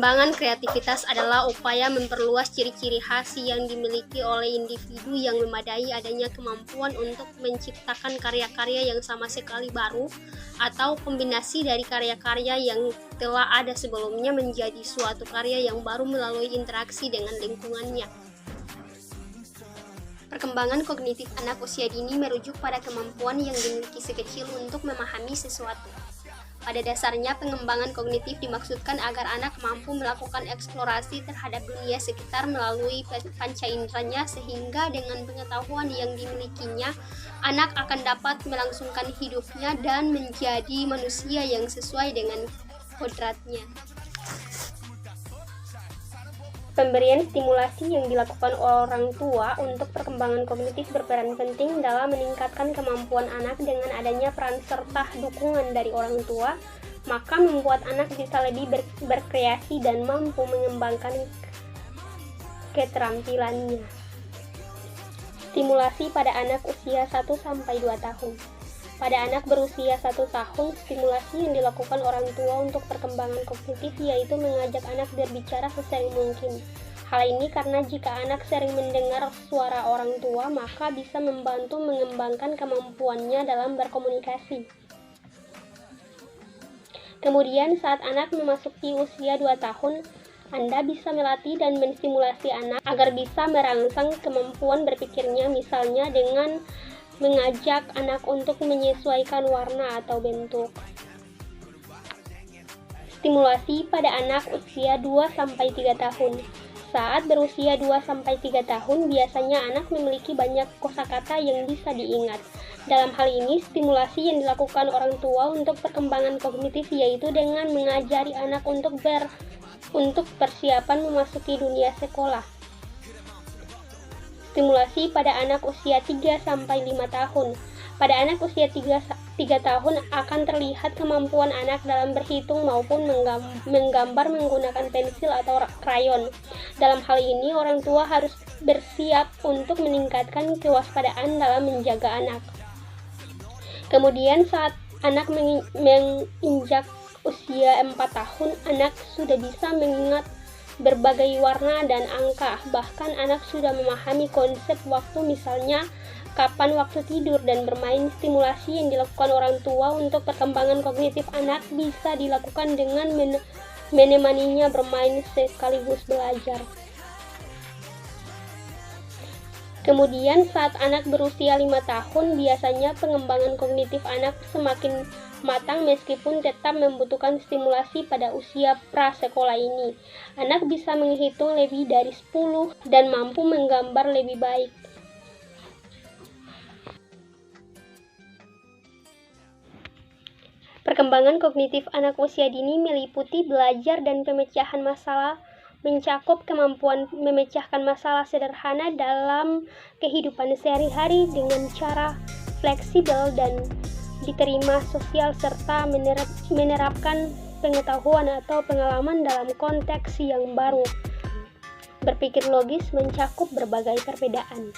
Pengembangan kreativitas adalah upaya memperluas ciri-ciri khas yang dimiliki oleh individu yang memadai adanya kemampuan untuk menciptakan karya-karya yang sama sekali baru atau kombinasi dari karya-karya yang telah ada sebelumnya menjadi suatu karya yang baru melalui interaksi dengan lingkungannya. Perkembangan kognitif anak usia dini merujuk pada kemampuan yang dimiliki sekecil untuk memahami sesuatu. Pada dasarnya, pengembangan kognitif dimaksudkan agar anak mampu melakukan eksplorasi terhadap dunia sekitar melalui panca inderanya, sehingga dengan pengetahuan yang dimilikinya, anak akan dapat melangsungkan hidupnya dan menjadi manusia yang sesuai dengan kodratnya. Pemberian stimulasi yang dilakukan orang tua untuk perkembangan kognitif berperan penting dalam meningkatkan kemampuan anak. Dengan adanya peran serta dukungan dari orang tua, maka membuat anak bisa lebih berkreasi dan mampu mengembangkan keterampilannya. Stimulasi pada anak usia 1-2 tahun. Pada anak berusia 1 tahun, stimulasi yang dilakukan orang tua untuk perkembangan kognitif yaitu mengajak anak berbicara sesering mungkin. Hal ini karena jika anak sering mendengar suara orang tua, maka bisa membantu mengembangkan kemampuannya dalam berkomunikasi. Kemudian saat anak memasuki usia 2 tahun, Anda bisa melatih dan menstimulasi anak agar bisa merangsang kemampuan berpikirnya, misalnya dengan mengajak anak untuk menyesuaikan warna atau bentuk. Stimulasi pada anak usia 2-3 tahun. Saat berusia 2-3 tahun, biasanya anak memiliki banyak kosakata yang bisa diingat. Dalam hal ini, stimulasi yang dilakukan orang tua untuk perkembangan kognitif yaitu dengan mengajari anak untuk persiapan memasuki dunia sekolah. Stimulasi pada anak usia 3-5 tahun. Pada anak usia 3 tahun akan terlihat kemampuan anak dalam berhitung maupun menggambar menggunakan pensil atau krayon. Dalam hal ini, orang tua harus bersiap untuk meningkatkan kewaspadaan dalam menjaga anak. Kemudian saat anak menginjak usia 4 tahun, anak sudah bisa mengingat berbagai warna dan angka, bahkan anak sudah memahami konsep waktu, misalnya kapan waktu tidur dan bermain. Stimulasi yang dilakukan orang tua untuk perkembangan kognitif anak bisa dilakukan dengan menemaninya bermain sekaligus belajar. Kemudian saat anak berusia 5 tahun, biasanya pengembangan kognitif anak semakin matang meskipun tetap membutuhkan stimulasi pada usia prasekolah ini. Anak bisa menghitung lebih dari 10 dan mampu menggambar lebih baik. Perkembangan kognitif anak usia dini meliputi belajar dan pemecahan masalah, mencakup kemampuan memecahkan masalah sederhana dalam kehidupan sehari-hari dengan cara fleksibel dan diterima sosial, serta menerapkan pengetahuan atau pengalaman dalam konteks yang baru. Berpikir logis mencakup berbagai perbedaan.